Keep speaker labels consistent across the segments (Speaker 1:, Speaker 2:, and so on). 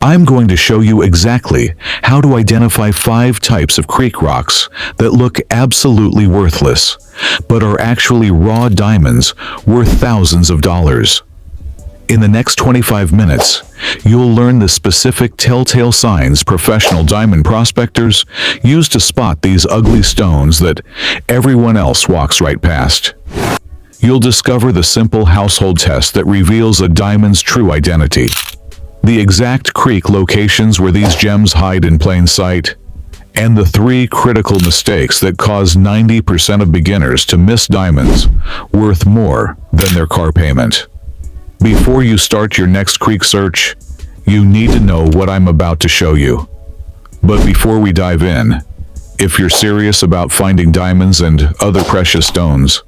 Speaker 1: I'm going to show you exactly how to identify 5 types of creek rocks that look absolutely worthless, but are actually raw diamonds worth thousands of dollars. In the next 25 minutes, you'll learn the specific telltale signs professional diamond prospectors use to spot these ugly stones that everyone else walks right past. You'll discover the simple household test that reveals a diamond's true identity, the exact creek locations where these gems hide in plain sight, and the 3 critical mistakes that cause 90% of beginners to miss diamonds worth more than their car payment. Before you start your next creek search, you need to know what I'm about to show you. But before we dive in, if you're serious about finding diamonds and other precious stones,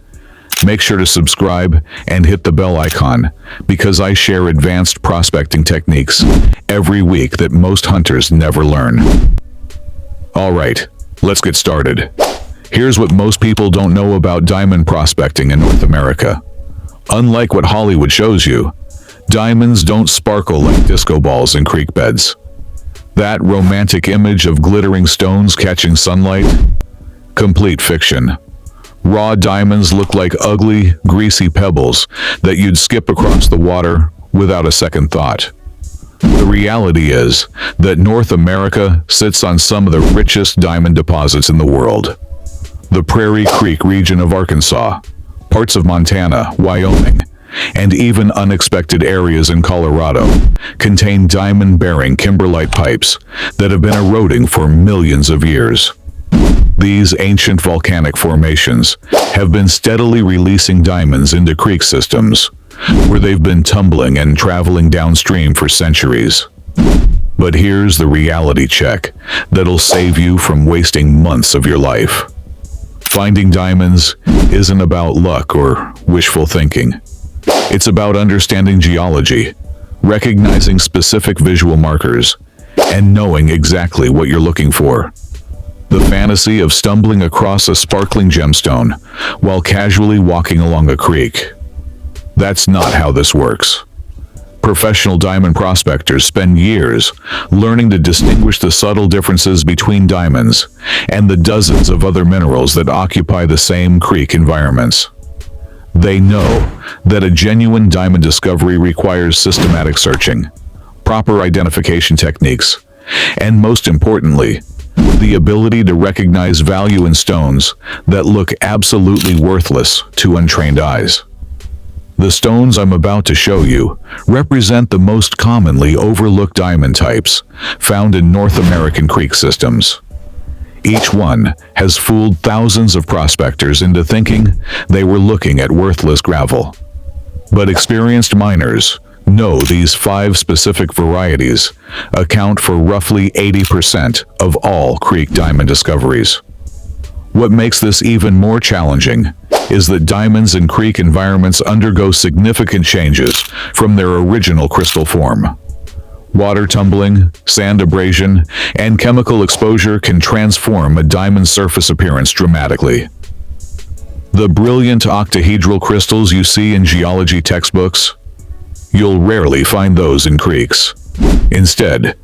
Speaker 1: make sure to subscribe and hit the bell icon, because I share advanced prospecting techniques every week that most hunters never learn. Alright, let's get started. Here's what most people don't know about diamond prospecting in North America. Unlike what Hollywood shows you, diamonds don't sparkle like disco balls in creek beds. That romantic image of glittering stones catching sunlight? Complete fiction. Raw diamonds look like ugly, greasy pebbles that you'd skip across the water without a second thought. The reality is that North America sits on some of the richest diamond deposits in the world. The Prairie Creek region of Arkansas, parts of Montana, Wyoming, and even unexpected areas in Colorado contain diamond-bearing kimberlite pipes that have been eroding for millions of years. These ancient volcanic formations have been steadily releasing diamonds into creek systems, where they've been tumbling and traveling downstream for centuries. But here's the reality check that'll save you from wasting months of your life. Finding diamonds isn't about luck or wishful thinking. It's about understanding geology, recognizing specific visual markers, and knowing exactly what you're looking for. The fantasy of stumbling across a sparkling gemstone while casually walking along a creek. That's not how this works. Professional diamond prospectors spend years learning to distinguish the subtle differences between diamonds and the dozens of other minerals that occupy the same creek environments. They know that a genuine diamond discovery requires systematic searching, proper identification techniques, and most importantly, the ability to recognize value in stones that look absolutely worthless to untrained eyes. The stones I'm about to show you represent the most commonly overlooked diamond types found in North American creek systems. Each one has fooled thousands of prospectors into thinking they were looking at worthless gravel. But experienced miners know these 5 specific varieties account for roughly 80% of all creek diamond discoveries. What makes this even more challenging is that diamonds in creek environments undergo significant changes from their original crystal form. Water tumbling, sand abrasion, and chemical exposure can transform a diamond's surface appearance dramatically. The brilliant octahedral crystals you see in geology textbooks, you'll rarely find those in creeks. Instead,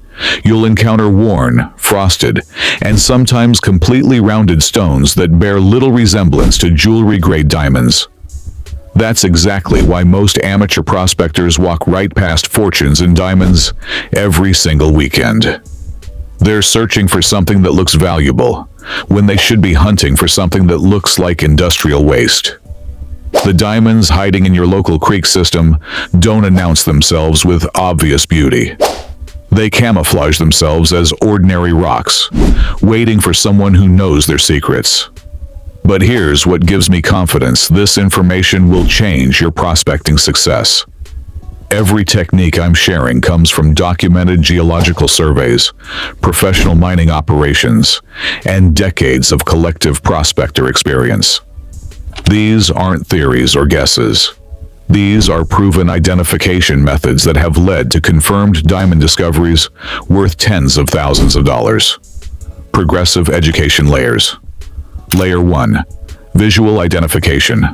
Speaker 1: you'll encounter worn, frosted, and sometimes completely rounded stones that bear little resemblance to jewelry-grade diamonds. That's exactly why most amateur prospectors walk right past fortunes in diamonds every single weekend. They're searching for something that looks valuable, when they should be hunting for something that looks like industrial waste. The diamonds hiding in your local creek system don't announce themselves with obvious beauty. They camouflage themselves as ordinary rocks, waiting for someone who knows their secrets. But here's what gives me confidence: this information will change your prospecting success. Every technique I'm sharing comes from documented geological surveys, professional mining operations, and decades of collective prospector experience. These aren't theories or guesses. These are proven identification methods that have led to confirmed diamond discoveries worth tens of thousands of dollars. Progressive education layers. Layer 1. Visual identification.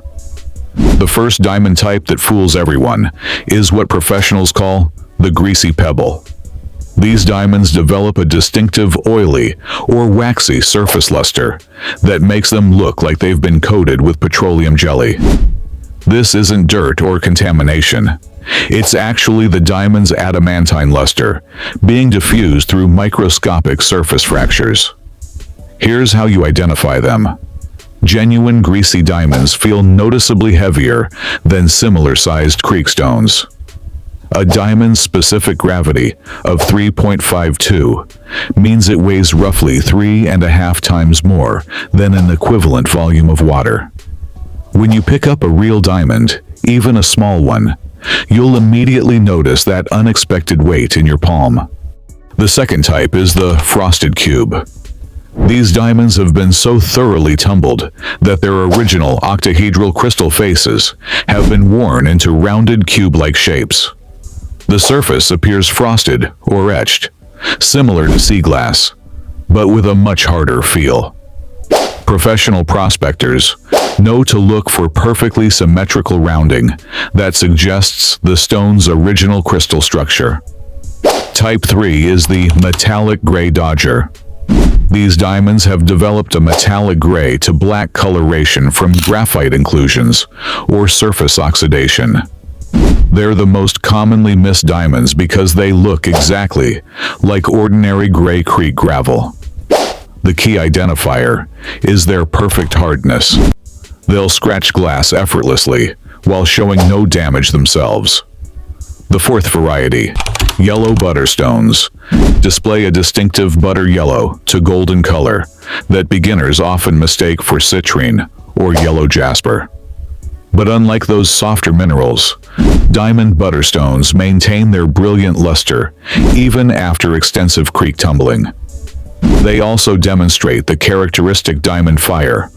Speaker 1: The first diamond type that fools everyone is what professionals call the greasy pebble. These diamonds develop a distinctive oily or waxy surface luster that makes them look like they've been coated with petroleum jelly. This isn't dirt or contamination. It's actually the diamond's adamantine luster being diffused through microscopic surface fractures. Here's how you identify them. Genuine greasy diamonds feel noticeably heavier than similar-sized creek stones. A diamond's specific gravity of 3.52 means it weighs roughly 3.5 times more than an equivalent volume of water. When you pick up a real diamond, even a small one, you'll immediately notice that unexpected weight in your palm. The second type is the frosted cube. These diamonds have been so thoroughly tumbled that their original octahedral crystal faces have been worn into rounded cube-like shapes. The surface appears frosted or etched, similar to sea glass, but with a much harder feel. Professional prospectors know to look for perfectly symmetrical rounding that suggests the stone's original crystal structure. Type 3 is the metallic gray dodger. These diamonds have developed a metallic gray to black coloration from graphite inclusions or surface oxidation. They're the most commonly missed diamonds because they look exactly like ordinary gray creek gravel. The key identifier is their perfect hardness. They'll scratch glass effortlessly while showing no damage themselves. The fourth variety, yellow butterstones, display a distinctive butter yellow to golden color that beginners often mistake for citrine or yellow jasper. But unlike those softer minerals, diamond butterstones maintain their brilliant luster even after extensive creek tumbling. They also demonstrate the characteristic diamond fire,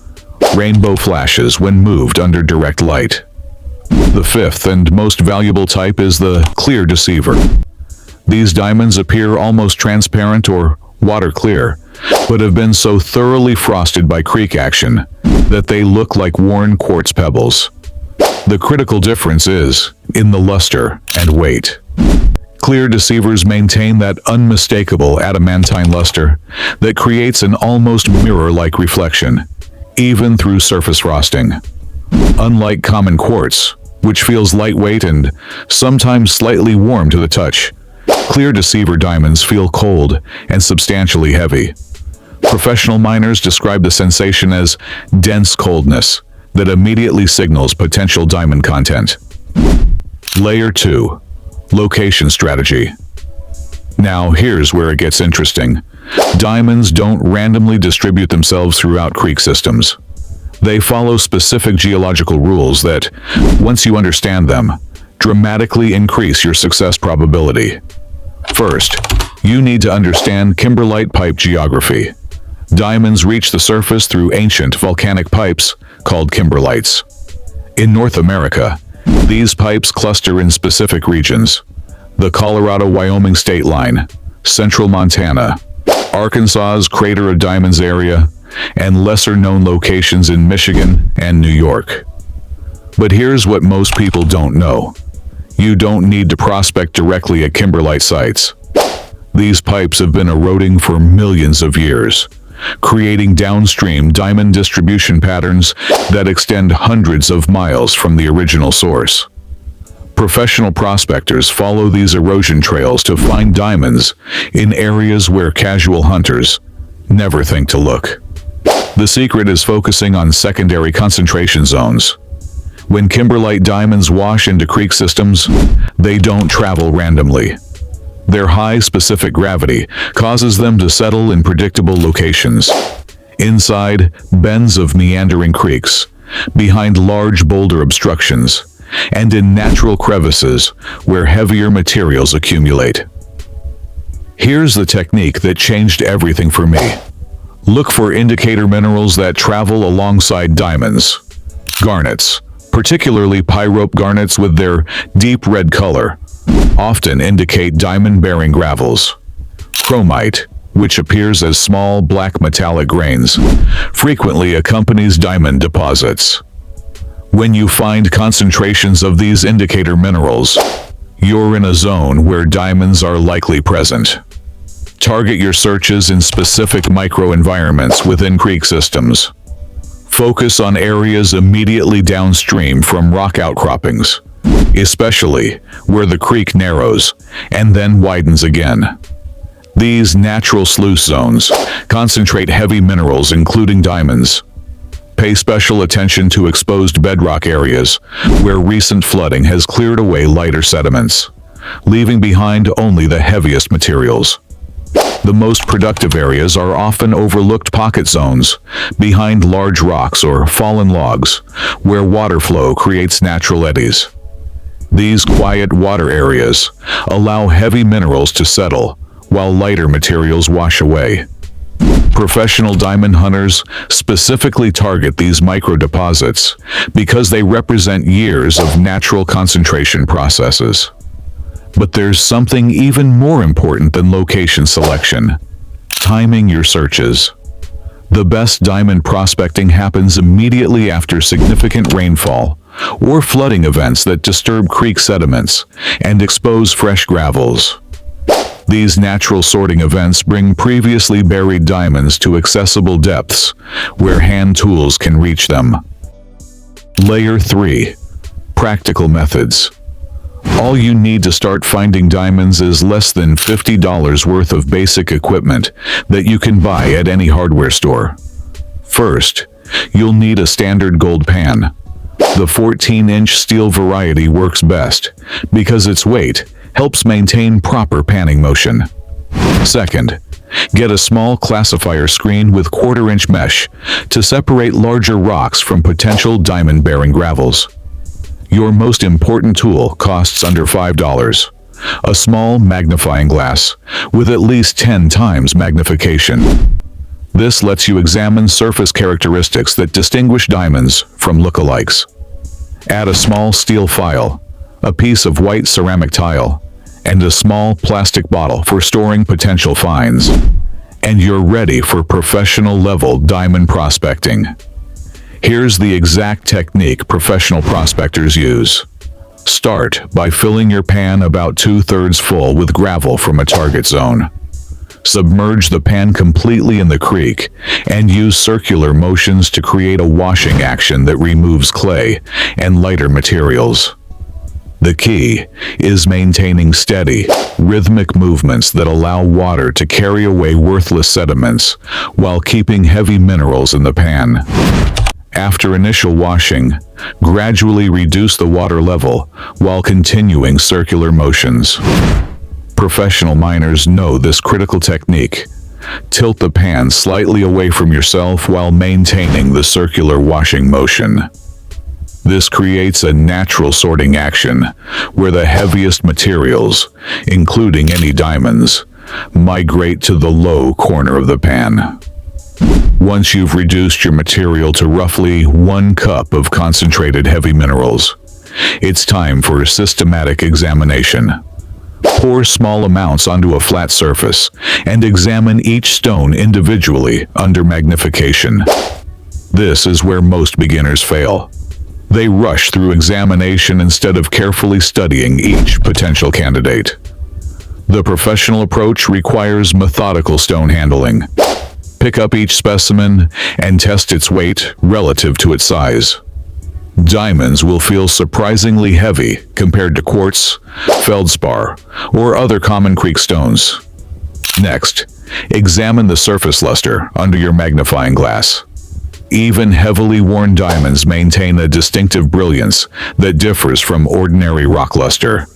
Speaker 1: rainbow flashes when moved under direct light. The fifth and most valuable type is the clear deceiver. These diamonds appear almost transparent or water clear, but have been so thoroughly frosted by creek action that they look like worn quartz pebbles. The critical difference is in the luster and weight. Clear deceivers maintain that unmistakable adamantine luster that creates an almost mirror-like reflection, even through surface frosting. Unlike common quartz, which feels lightweight and sometimes slightly warm to the touch, clear deceiver diamonds feel cold and substantially heavy. Professional miners describe the sensation as dense coldness that immediately signals potential diamond content. Layer 2. Location strategy. Now here's where it gets interesting. Diamonds don't randomly distribute themselves throughout creek systems. They follow specific geological rules that, once you understand them, dramatically increase your success probability. First, you need to understand kimberlite pipe geography. Diamonds reach the surface through ancient volcanic pipes called kimberlites. In North America, these pipes cluster in specific regions: the Colorado-Wyoming state line, central Montana, Arkansas's Crater of Diamonds area, and lesser-known locations in Michigan and New York. But here's what most people don't know. You don't need to prospect directly at kimberlite sites. These pipes have been eroding for millions of years, creating downstream diamond distribution patterns that extend hundreds of miles from the original source. Professional prospectors follow these erosion trails to find diamonds in areas where casual hunters never think to look. The secret is focusing on secondary concentration zones. When kimberlite diamonds wash into creek systems, they don't travel randomly. Their high specific gravity causes them to settle in predictable locations: inside bends of meandering creeks, behind large boulder obstructions, and in natural crevices where heavier materials accumulate. Here's the technique that changed everything for me. Look for indicator minerals that travel alongside diamonds. Garnets, particularly pyrope garnets with their deep red color, often indicate diamond-bearing gravels. Chromite, which appears as small black metallic grains, frequently accompanies diamond deposits. When you find concentrations of these indicator minerals, you're in a zone where diamonds are likely present. Target your searches in specific microenvironments within creek systems. Focus on areas immediately downstream from rock outcroppings, especially where the creek narrows and then widens again. These natural sluice zones concentrate heavy minerals including diamonds. Pay special attention to exposed bedrock areas where recent flooding has cleared away lighter sediments, leaving behind only the heaviest materials. The most productive areas are often overlooked pocket zones behind large rocks or fallen logs where water flow creates natural eddies. These quiet water areas allow heavy minerals to settle while lighter materials wash away. Professional diamond hunters specifically target these microdeposits because they represent years of natural concentration processes. But there's something even more important than location selection: timing your searches. The best diamond prospecting happens immediately after significant rainfall or flooding events that disturb creek sediments and expose fresh gravels. These natural sorting events bring previously buried diamonds to accessible depths where hand tools can reach them. Layer 3. Practical methods. All you need to start finding diamonds is less than $50 worth of basic equipment that you can buy at any hardware store. First, you'll need a standard gold pan. The 14-inch steel variety works best because its weight helps maintain proper panning motion. Second, get a small classifier screen with 1/4-inch mesh to separate larger rocks from potential diamond-bearing gravels. Your most important tool costs under $5. A small magnifying glass with at least 10 times magnification. This lets you examine surface characteristics that distinguish diamonds from lookalikes. Add a small steel file, a piece of white ceramic tile, and a small plastic bottle for storing potential finds. And you're ready for professional-level diamond prospecting. Here's the exact technique professional prospectors use. Start by filling your pan about 2/3 full with gravel from a target zone. Submerge the pan completely in the creek and use circular motions to create a washing action that removes clay and lighter materials. The key is maintaining steady, rhythmic movements that allow water to carry away worthless sediments while keeping heavy minerals in the pan. After initial washing, gradually reduce the water level while continuing circular motions. Professional miners know this critical technique. Tilt the pan slightly away from yourself while maintaining the circular washing motion. This creates a natural sorting action where the heaviest materials, including any diamonds, migrate to the low corner of the pan. Once you've reduced your material to roughly 1 cup of concentrated heavy minerals, it's time for a systematic examination. Pour small amounts onto a flat surface and examine each stone individually under magnification. This is where most beginners fail. They rush through examination instead of carefully studying each potential candidate. The professional approach requires methodical stone handling. Pick up each specimen and test its weight relative to its size. Diamonds will feel surprisingly heavy compared to quartz, feldspar, or other common creek stones. Next, examine the surface luster under your magnifying glass. Even heavily worn diamonds maintain a distinctive brilliance that differs from ordinary rock luster.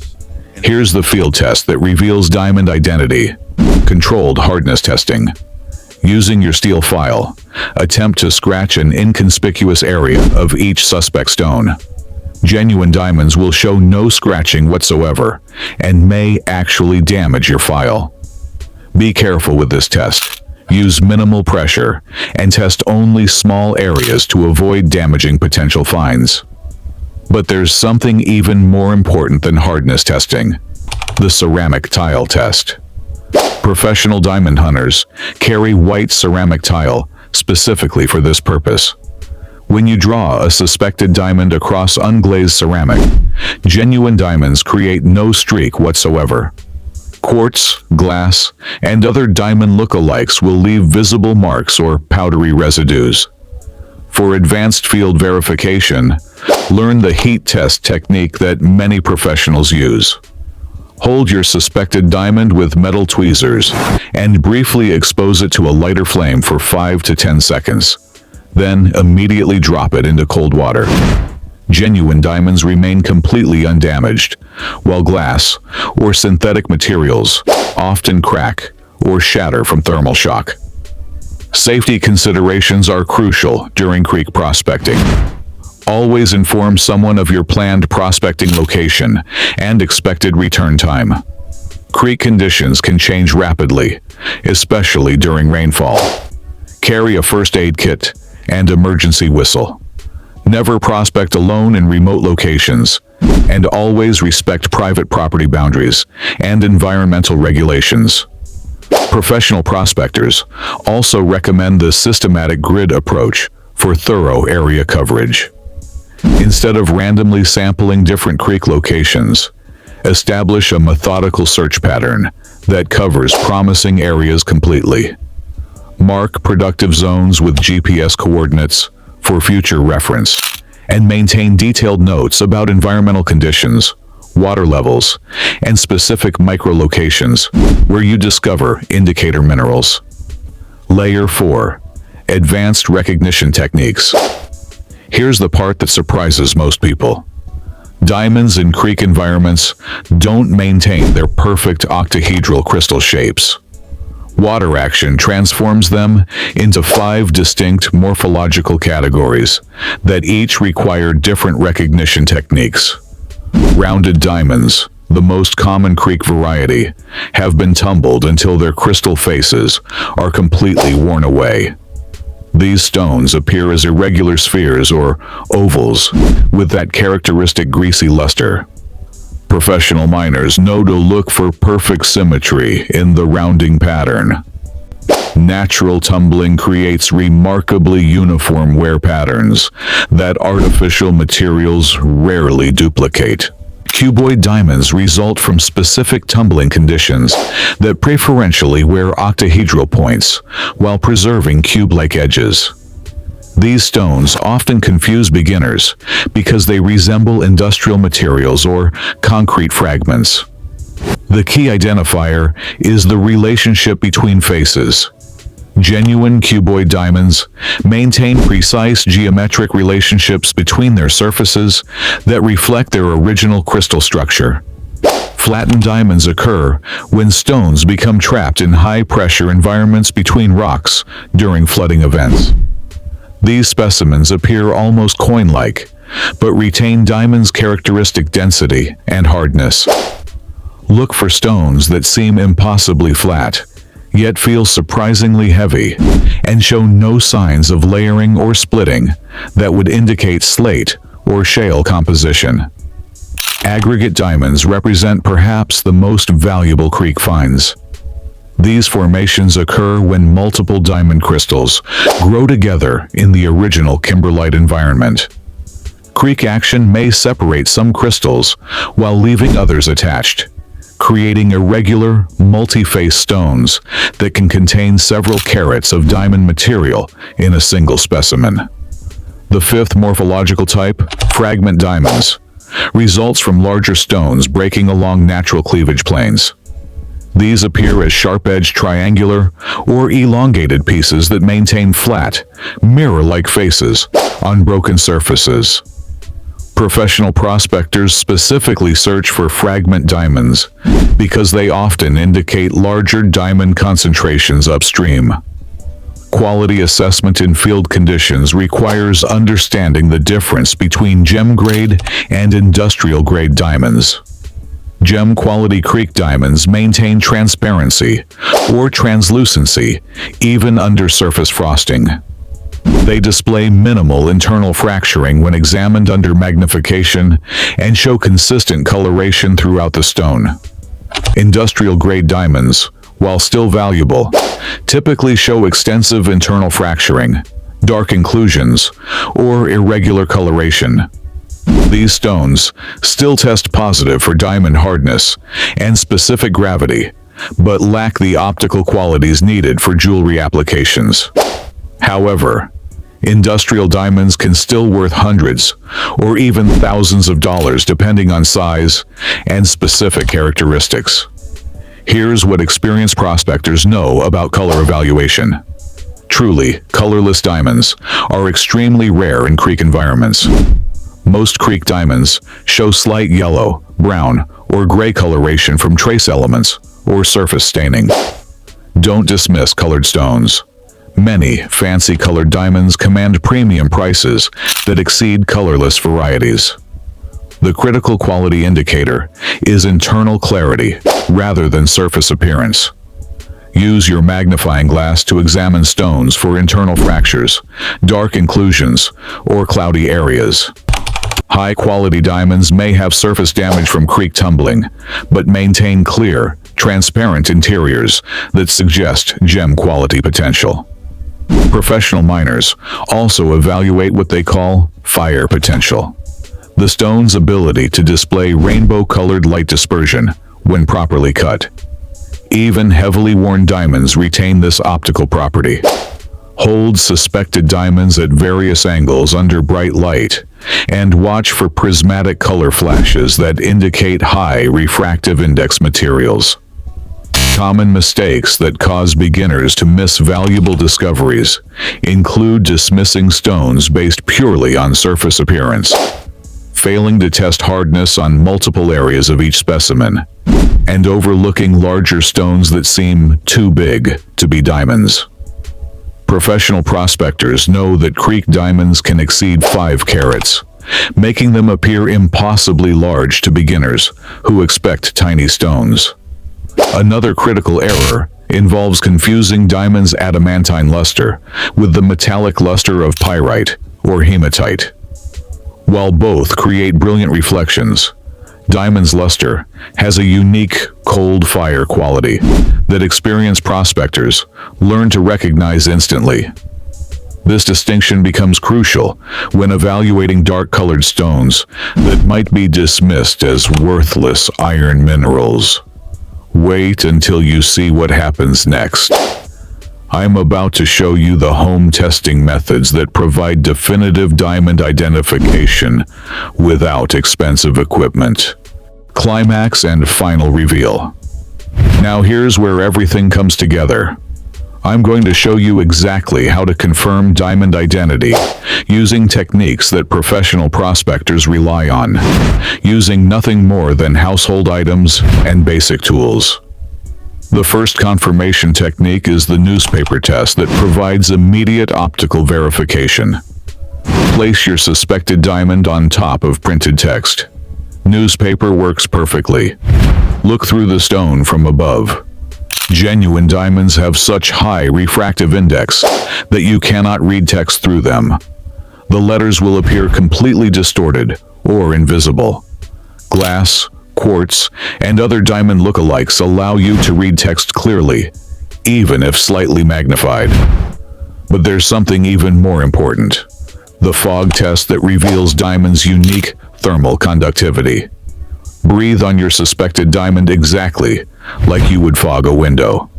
Speaker 1: Here's the field test that reveals diamond identity: controlled hardness testing. Using your steel file, attempt to scratch an inconspicuous area of each suspect stone. Genuine diamonds will show no scratching whatsoever and may actually damage your file. Be careful with this test. Use minimal pressure and test only small areas to avoid damaging potential finds. But there's something even more important than hardness testing: the ceramic tile test. Professional diamond hunters carry white ceramic tile specifically for this purpose. When you draw a suspected diamond across unglazed ceramic, genuine diamonds create no streak whatsoever. Quartz, glass, and other diamond lookalikes will leave visible marks or powdery residues. For advanced field verification, learn the heat test technique that many professionals use. Hold your suspected diamond with metal tweezers and briefly expose it to a lighter flame for 5 to 10 seconds. Then immediately drop it into cold water. Genuine diamonds remain completely undamaged, while glass or synthetic materials often crack or shatter from thermal shock. Safety considerations are crucial during creek prospecting. Always inform someone of your planned prospecting location and expected return time. Creek conditions can change rapidly, especially during rainfall. Carry a first aid kit and emergency whistle. Never prospect alone in remote locations, and always respect private property boundaries and environmental regulations. Professional prospectors also recommend the systematic grid approach for thorough area coverage. Instead of randomly sampling different creek locations, establish a methodical search pattern that covers promising areas completely. Mark productive zones with GPS coordinates for future reference, and maintain detailed notes about environmental conditions, water levels, and specific microlocations where you discover indicator minerals. Layer 4. Advanced recognition techniques. Here's the part that surprises most people. Diamonds in creek environments don't maintain their perfect octahedral crystal shapes. Water action transforms them into 5 distinct morphological categories that each require different recognition techniques. Rounded diamonds, the most common creek variety, have been tumbled until their crystal faces are completely worn away. These stones appear as irregular spheres or ovals with that characteristic greasy luster. Professional miners know to look for perfect symmetry in the rounding pattern. Natural tumbling creates remarkably uniform wear patterns that artificial materials rarely duplicate. Cuboid diamonds result from specific tumbling conditions that preferentially wear octahedral points while preserving cube-like edges. These stones often confuse beginners because they resemble industrial materials or concrete fragments. The key identifier is the relationship between faces. Genuine cuboid diamonds maintain precise geometric relationships between their surfaces that reflect their original crystal structure. Flattened diamonds occur when stones become trapped in high-pressure environments between rocks during flooding events. These specimens appear almost coin-like, but retain diamonds' characteristic density and hardness. Look for stones that seem impossibly flat, yet feel surprisingly heavy, and show no signs of layering or splitting that would indicate slate or shale composition. Aggregate diamonds represent perhaps the most valuable creek finds. These formations occur when multiple diamond crystals grow together in the original kimberlite environment. Creek action may separate some crystals while leaving others attached, creating irregular, multi-face stones that can contain several carats of diamond material in a single specimen. The 5th morphological type, fragment diamonds, results from larger stones breaking along natural cleavage planes. These appear as sharp-edged triangular or elongated pieces that maintain flat, mirror-like faces on broken surfaces. Professional prospectors specifically search for fragment diamonds because they often indicate larger diamond concentrations upstream. Quality assessment in field conditions requires understanding the difference between gem-grade and industrial-grade diamonds. Gem-quality creek diamonds maintain transparency or translucency even under surface frosting. They display minimal internal fracturing when examined under magnification and show consistent coloration throughout the stone. Industrial-grade diamonds, while still valuable, typically show extensive internal fracturing, dark inclusions, or irregular coloration. These stones still test positive for diamond hardness and specific gravity, but lack the optical qualities needed for jewelry applications. However, industrial diamonds can still worth hundreds or even thousands of dollars depending on size and specific characteristics. Here's what experienced prospectors know about color evaluation. Truly, colorless diamonds are extremely rare in creek environments. Most creek diamonds show slight yellow, brown, or gray coloration from trace elements or surface staining. Don't dismiss colored stones. Many fancy colored diamonds command premium prices that exceed colorless varieties. The critical quality indicator is internal clarity rather than surface appearance. Use your magnifying glass to examine stones for internal fractures, dark inclusions, or cloudy areas. High-quality diamonds may have surface damage from creek tumbling, but maintain clear, transparent interiors that suggest gem quality potential. Professional miners also evaluate what they call fire potential, the stone's ability to display rainbow-colored light dispersion when properly cut. Even heavily worn diamonds retain this optical property. Hold suspected diamonds at various angles under bright light and watch for prismatic color flashes that indicate high refractive index materials. Common mistakes that cause beginners to miss valuable discoveries include dismissing stones based purely on surface appearance, failing to test hardness on multiple areas of each specimen, and overlooking larger stones that seem too big to be diamonds. Professional prospectors know that creek diamonds can exceed 5 carats, making them appear impossibly large to beginners who expect tiny stones. Another critical error involves confusing diamonds' adamantine luster with the metallic luster of pyrite or hematite. While both create brilliant reflections, diamond's luster has a unique cold fire quality that experienced prospectors learn to recognize instantly. This distinction becomes crucial when evaluating dark-colored stones that might be dismissed as worthless iron minerals. Wait until you see what happens next. I'm about to show you the home testing methods that provide definitive diamond identification without expensive equipment. Climax and final reveal. Now here's where everything comes together. I'm going to show you exactly how to confirm diamond identity using techniques that professional prospectors rely on, using nothing more than household items and basic tools. The first confirmation technique is the newspaper test that provides immediate optical verification. Place your suspected diamond on top of printed text. Newspaper works perfectly. Look through the stone from above. Genuine diamonds have such high refractive index that you cannot read text through them. The letters will appear completely distorted or invisible. Glass, quartz, and other diamond lookalikes allow you to read text clearly, even if slightly magnified. But there's something even more important: the fog test that reveals diamond's unique thermal conductivity. Breathe on your suspected diamond exactly like you would fog a window.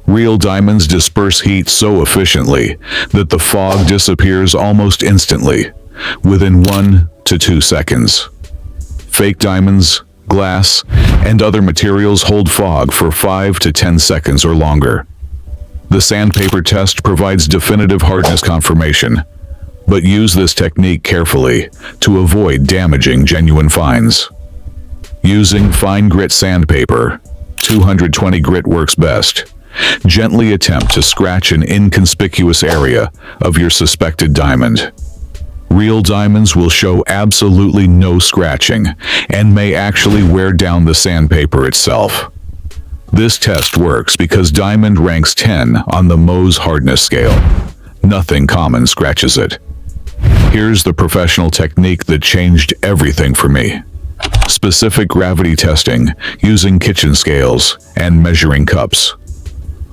Speaker 1: Real diamonds disperse heat so efficiently that the fog disappears almost instantly, within 1 to 2 seconds. Fake diamonds, glass, and other materials hold fog for 5 to 10 seconds or longer. The sandpaper test provides definitive hardness confirmation, but use this technique carefully to avoid damaging genuine finds. Using fine grit sandpaper, 220 grit works best. Gently attempt to scratch an inconspicuous area of your suspected diamond. Real diamonds will show absolutely no scratching and may actually wear down the sandpaper itself. This test works because diamond ranks 10 on the Mohs hardness scale. Nothing common scratches it. Here's the professional technique that changed everything for me. Specific gravity testing using kitchen scales and measuring cups.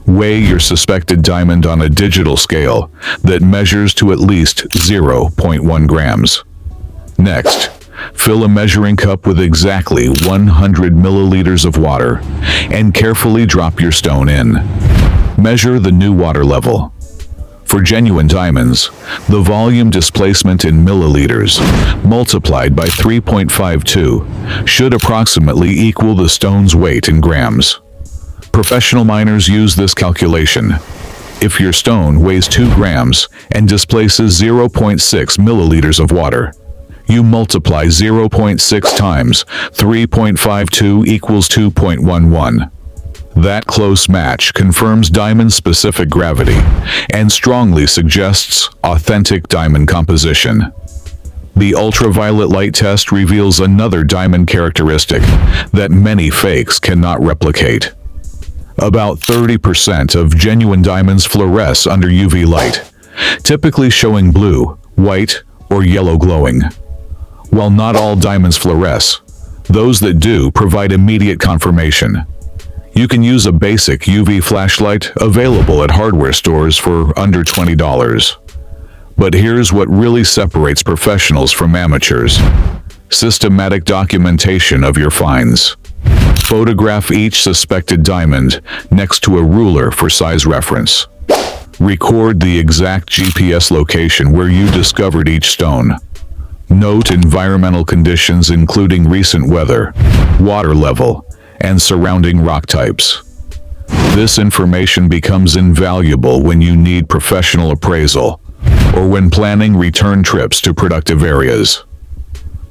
Speaker 1: Weigh your suspected diamond on a digital scale that measures to at least 0.1 grams. Next, Fill a measuring cup with exactly 100 milliliters of water and carefully drop your stone in. Measure the new water level. For genuine diamonds, the volume displacement in milliliters multiplied by 3.52 should approximately equal the stone's weight in grams. Professional miners use this calculation. If your stone weighs 2 grams and displaces 0.6 milliliters of water, you multiply 0.6 times 3.52 equals 2.11. That close match confirms diamond-specific gravity and strongly suggests authentic diamond composition. The ultraviolet light test reveals another diamond characteristic that many fakes cannot replicate. About 30% of genuine diamonds fluoresce under UV light, typically showing blue, white, or yellow glowing. While not all diamonds fluoresce, those that do provide immediate confirmation. You can use a basic UV flashlight available at hardware stores for under $20. But here's what really separates professionals from amateurs: systematic documentation of your finds. Photograph each suspected diamond next to a ruler for size reference. Record the exact GPS location where you discovered each stone. Note environmental conditions including recent weather, water level, and surrounding rock types. This information becomes invaluable when you need professional appraisal or when planning return trips to productive areas.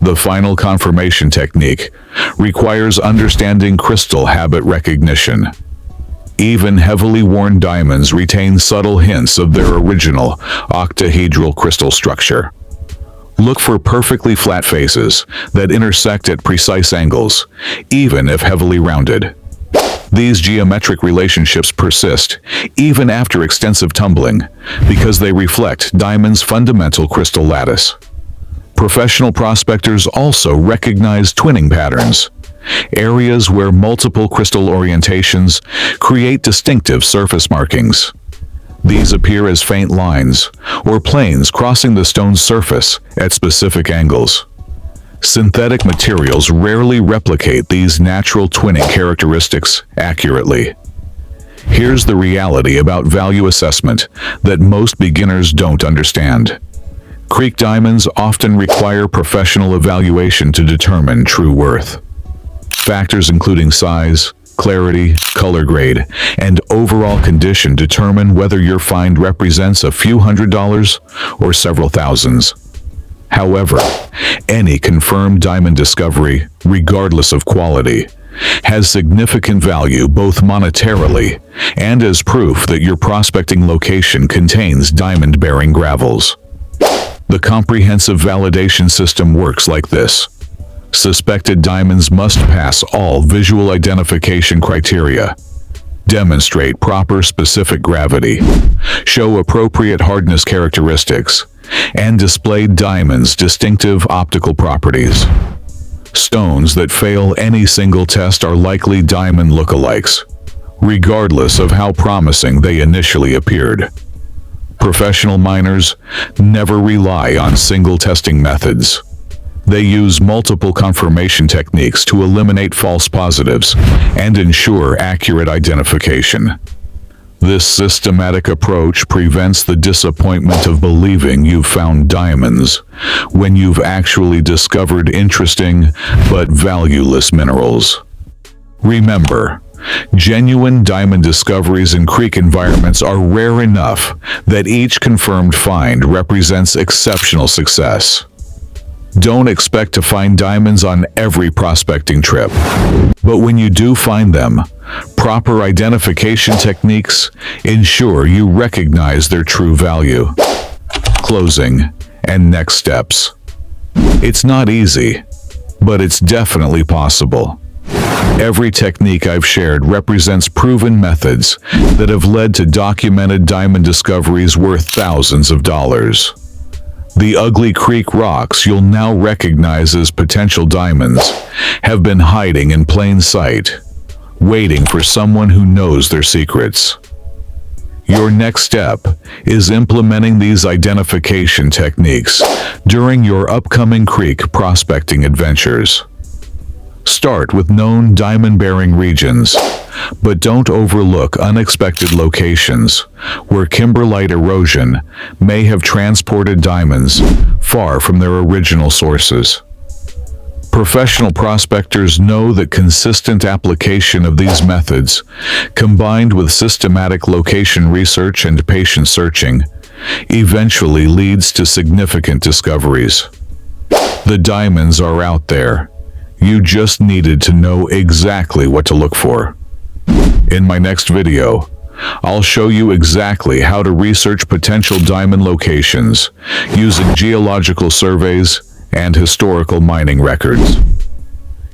Speaker 1: The final confirmation technique requires understanding crystal habit recognition. Even heavily worn diamonds retain subtle hints of their original octahedral crystal structure. Look for perfectly flat faces that intersect at precise angles, even if heavily rounded. These geometric relationships persist even after extensive tumbling because they reflect diamond's fundamental crystal lattice. Professional prospectors also recognize twinning patterns, areas where multiple crystal orientations create distinctive surface markings. These appear as faint lines or planes crossing the stone's surface at specific angles. Synthetic materials rarely replicate these natural twinning characteristics accurately. Here's the reality about value assessment that most beginners don't understand. Creek diamonds often require professional evaluation to determine true worth. Factors including size, clarity, color grade, and overall condition determine whether your find represents a few $100s or several thousands. However, any confirmed diamond discovery, regardless of quality, has significant value both monetarily and as proof that your prospecting location contains diamond-bearing gravels. The comprehensive validation system works like this. Suspected diamonds must pass all visual identification criteria, demonstrate proper specific gravity, show appropriate hardness characteristics, and display diamonds' distinctive optical properties. Stones that fail any single test are likely diamond lookalikes, regardless of how promising they initially appeared. Professional miners never rely on single testing methods. They use multiple confirmation techniques to eliminate false positives and ensure accurate identification. This systematic approach prevents the disappointment of believing you've found diamonds when you've actually discovered interesting but valueless minerals. Remember, genuine diamond discoveries in creek environments are rare enough that each confirmed find represents exceptional success. Don't expect to find diamonds on every prospecting trip, but when you do find them, proper identification techniques ensure you recognize their true value. Closing and next steps. It's not easy, but it's definitely possible. Every technique I've shared represents proven methods that have led to documented diamond discoveries worth thousands of dollars. The ugly creek rocks you'll now recognize as potential diamonds have been hiding in plain sight, waiting for someone who knows their secrets. Your next step is implementing these identification techniques during your upcoming creek prospecting adventures. Start with known diamond-bearing regions, but don't overlook unexpected locations where kimberlite erosion may have transported diamonds far from their original sources. Professional prospectors know that consistent application of these methods, combined with systematic location research and patient searching, eventually leads to significant discoveries. The diamonds are out there. You just needed to know exactly what to look for. In my next video, I'll show you exactly how to research potential diamond locations using geological surveys and historical mining records.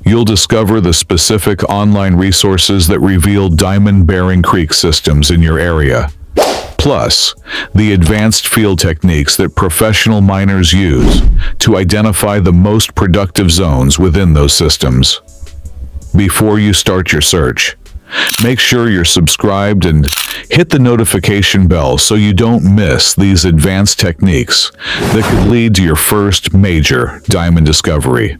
Speaker 1: You'll discover the specific online resources that reveal diamond-bearing creek systems in your area, plus the advanced field techniques that professional miners use to identify the most productive zones within those systems. Before you start your search, make sure you're subscribed and hit the notification bell so you don't miss these advanced techniques that could lead to your first major diamond discovery.